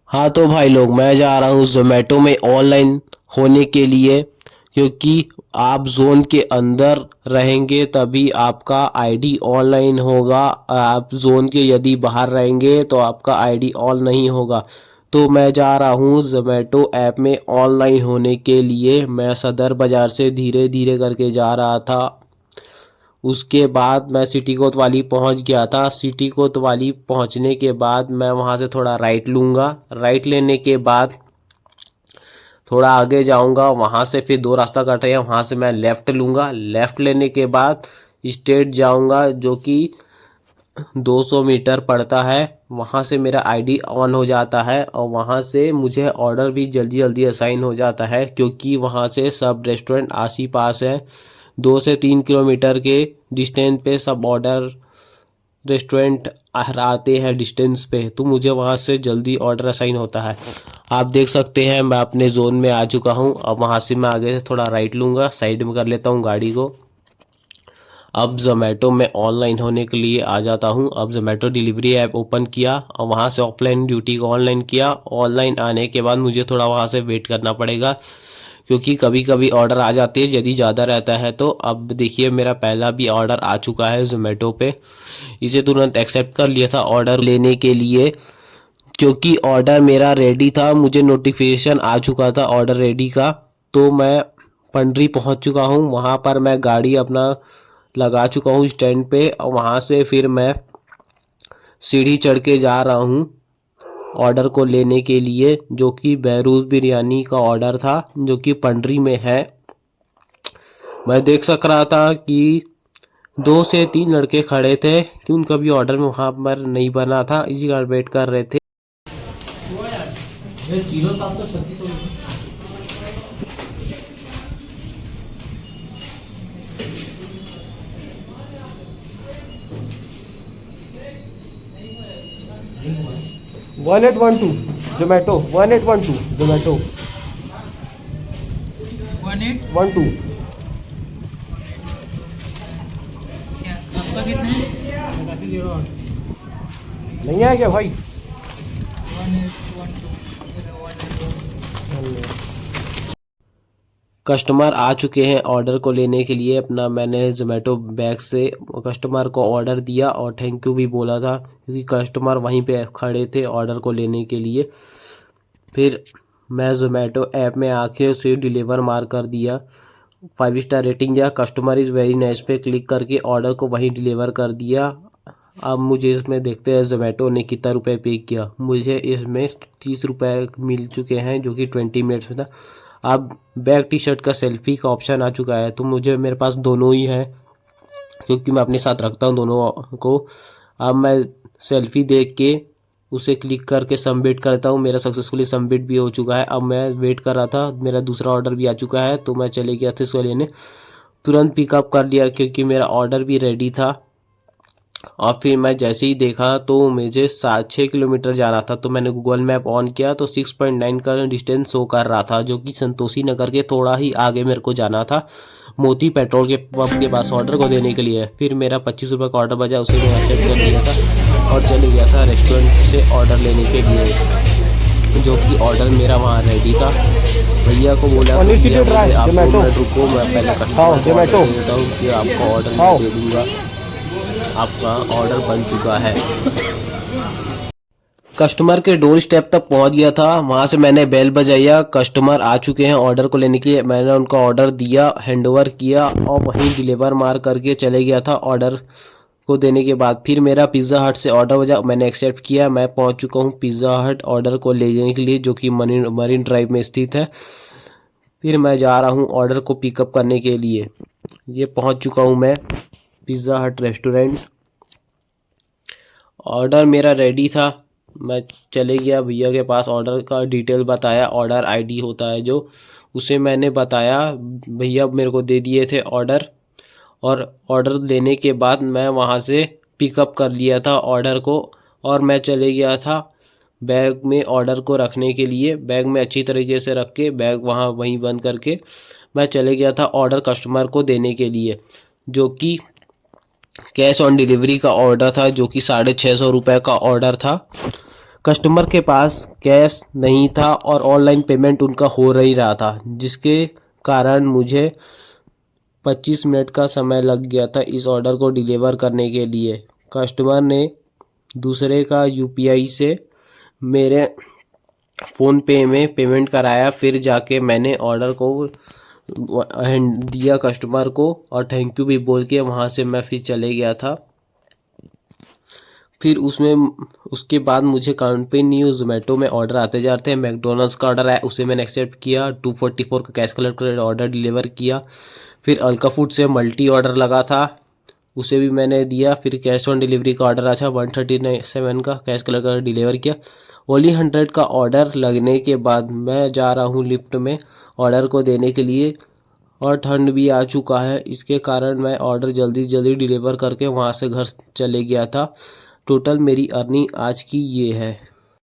हाँ तो भाई लोग, मैं जा रहा हूँ ज़ोमैटो में ऑनलाइन होने के लिए, क्योंकि आप जोन के अंदर रहेंगे तभी आपका आईडी ऑनलाइन होगा। आप जोन के यदि बाहर रहेंगे तो आपका आईडी ऑन नहीं होगा। तो मैं जा रहा हूँ ज़ोमैटो ऐप में ऑनलाइन होने के लिए। मैं सदर बाज़ार से धीरे धीरे करके जा रहा था। उसके बाद मैं सिटी कोतवाली पहुंच गया था। सिटी कोतवाली पहुंचने के बाद मैं वहां से थोड़ा राइट लूँगा। राइट लेने के बाद थोड़ा आगे जाऊंगा, वहां से फिर दो रास्ता कट रहे हैं, वहां से मैं लेफ़्ट लूँगा। लेफ़्ट लेने के बाद स्ट्रेट जाऊंगा, जो कि 200 मीटर पड़ता है। वहां से मेरा आईडी ऑन हो जाता है और वहां से मुझे ऑर्डर भी जल्दी जल्दी असाइन हो जाता है, क्योंकि वहां से सब रेस्टोरेंट आस ही पास है। 2 से 3 किलोमीटर के डिस्टेंस पे सब ऑर्डर रेस्टोरेंट आते हैं डिस्टेंस पे, तो मुझे वहां से जल्दी ऑर्डर असाइन होता है। आप देख सकते हैं मैं अपने जोन में आ चुका हूं। अब वहां से मैं आगे से थोड़ा राइट लूँगा, साइड में कर लेता हूं गाड़ी को। अब ज़ोमैटो में ऑनलाइन होने के लिए आ जाता हूं। अब ज़ोमैटो डिलीवरी ऐप ओपन किया और वहां से ऑफलाइन ड्यूटी को ऑनलाइन किया। ऑनलाइन आने के बाद मुझे थोड़ा वहां से वेट करना पड़ेगा, क्योंकि कभी कभी ऑर्डर आ जाते हैं यदि ज़्यादा रहता है तो। अब देखिए मेरा पहला भी ऑर्डर आ चुका है ज़ोमैटो पे। इसे तुरंत एक्सेप्ट कर लिया था ऑर्डर लेने के लिए, क्योंकि ऑर्डर मेरा रेडी था। मुझे नोटिफिकेशन आ चुका था ऑर्डर रेडी का। तो मैं पंडरी पहुंच चुका हूं। वहां पर मैं गाड़ी अपना लगा चुका हूं स्टैंड पे, और वहां से फिर मैं सीढ़ी चढ़ के जा रहा हूं ऑर्डर को लेने के लिए, जो कि बहरूज बिरयानी का ऑर्डर था, जो कि पंडरी में है। मैं देख सक रहा था कि 2 से 3 लड़के खड़े थे कि उनका भी ऑर्डर में वहां पर नहीं बना था, इसी का वेट कर रहे थे। 1812 ज़ोमैटो, 1812 ज़ोमैटो, 1812। आपका कितना है? नहीं आया क्या भाई? कस्टमर आ चुके हैं ऑर्डर को लेने के लिए अपना। मैंने ज़ोमैटो बैग से कस्टमर को ऑर्डर दिया और थैंक यू भी बोला था, क्योंकि कस्टमर वहीं पे खड़े थे ऑर्डर को लेने के लिए। फिर मैं ज़ोमैटो ऐप में आके उसे डिलीवर मार कर दिया, 5 स्टार रेटिंग दिया, कस्टमर इज़ वेरी नाइस पे क्लिक करके ऑर्डर को वहीं डिलीवर कर दिया। अब मुझे इसमें देखते हैं ज़ोमैटो ने कितना रुपए पे किया। मुझे इसमें 30 रुपये मिल चुके हैं, जो कि 20 मिनट्स में था। अब बैग टी शर्ट का सेल्फी का ऑप्शन आ चुका है, तो मुझे मेरे पास दोनों ही है, क्योंकि मैं अपने साथ रखता हूँ दोनों को। अब मैं सेल्फी देख के उसे क्लिक करके सबमिट करता हूँ। मेरा सक्सेसफुली सबमिट भी हो चुका है। अब मैं वेट कर रहा था, मेरा दूसरा ऑर्डर भी आ चुका है, तो मैं चले गया था इसको लेने। तुरंत पिकअप कर लिया, क्योंकि मेरा ऑर्डर भी रेडी था। और फिर मैं जैसे ही देखा तो मुझे 6 किलोमीटर जाना था, तो मैंने गूगल मैप ऑन किया तो 6.9 का डिस्टेंस शो कर रहा था, जो कि संतोषी नगर के थोड़ा ही आगे मेरे को जाना था, मोती पेट्रोल के पंप के पास ऑर्डर को देने के लिए। फिर मेरा 25 रुपये का ऑर्डर बजा, उसे मैं एक्सेप्ट कर लिया था और चले गया था रेस्टोरेंट से ऑर्डर लेने के लिए, जो कि ऑर्डर मेरा वहाँ रेडी था। भैया को बोला और तो नीचे भैया टिट रहा है, बोले आप 2 जोमेटो। मिनट रुको, मैं पहले हाँ, कस्टमर को जोमेटो। ऑर्डर दे देता हूँ, फिर आपका ऑर्डर हाँ। मैं दे दूँगा। आपका ऑर्डर बन चुका है। कस्टमर के डोर स्टेप तक पहुंच गया था। वहां से मैंने बेल बजाया, कस्टमर आ चुके हैं ऑर्डर को लेने के लिए। मैंने उनका ऑर्डर दिया, हैंडओवर किया और वहीं डिलीवर मार करके चले गया था। ऑर्डर को देने के बाद फिर मेरा पिज़्ज़ा हट से ऑर्डर बजा, मैंने एक्सेप्ट किया। मैं पहुंच चुका हूं पिज़्ज़ा हट ऑर्डर को ले जाने के लिए, जो कि मरीन ड्राइव में स्थित है। फिर मैं जा रहा हूं ऑर्डर को पिकअप करने के लिए। ये पहुंच चुका हूं मैं पिज़्ज़ा हट रेस्टोरेंट। ऑर्डर मेरा रेडी था। मैं चले गया भैया के पास, ऑर्डर का डिटेल बताया, ऑर्डर आईडी होता है जो, उसे मैंने बताया। भैया मेरे को दे दिए थे ऑर्डर, और ऑर्डर देने के बाद मैं वहाँ से पिकअप कर लिया था ऑर्डर को। और मैं चले गया था बैग में ऑर्डर को रखने के लिए। बैग में अच्छी तरीके से रख के बैग वहाँ वहीं बंद करके मैं चले गया था ऑर्डर कस्टमर को देने के लिए, जो कि कैश ऑन डिलीवरी का ऑर्डर था, जो कि 650 रुपये का ऑर्डर था। कस्टमर के पास कैश नहीं था और ऑनलाइन पेमेंट उनका हो ही रहा था, जिसके कारण मुझे 25 मिनट का समय लग गया था इस ऑर्डर को डिलीवर करने के लिए। कस्टमर ने दूसरे का यूपीआई से मेरे फ़ोन पे में पेमेंट कराया, फिर जाके मैंने ऑर्डर को दिया कस्टमर को और थैंक यू भी बोल के वहाँ से मैं फिर चले गया था। फिर उसके बाद मुझे कंटिन्यू जोमेटो में ऑर्डर आते जाते हैं। मैकडोनल्ड्स का ऑर्डर आया, उसे मैंने एक्सेप्ट किया। 244 का कैश कलर ऑर्डर डिलीवर किया। फिर अल्का फूड से मल्टी ऑर्डर लगा था, उसे भी मैंने दिया। फिर कैश ऑन डिलीवरी का ऑर्डर आया 137 का कैश कलर का डिलीवर किया। ओनली 100 का ऑर्डर लगने के बाद मैं जा रहा हूँ लिफ्ट में ऑर्डर को देने के लिए, और ठंड भी आ चुका है, इसके कारण मैं ऑर्डर जल्दी जल्दी डिलीवर करके वहाँ से घर चले गया था। टोटल मेरी अर्निंग आज की ये है।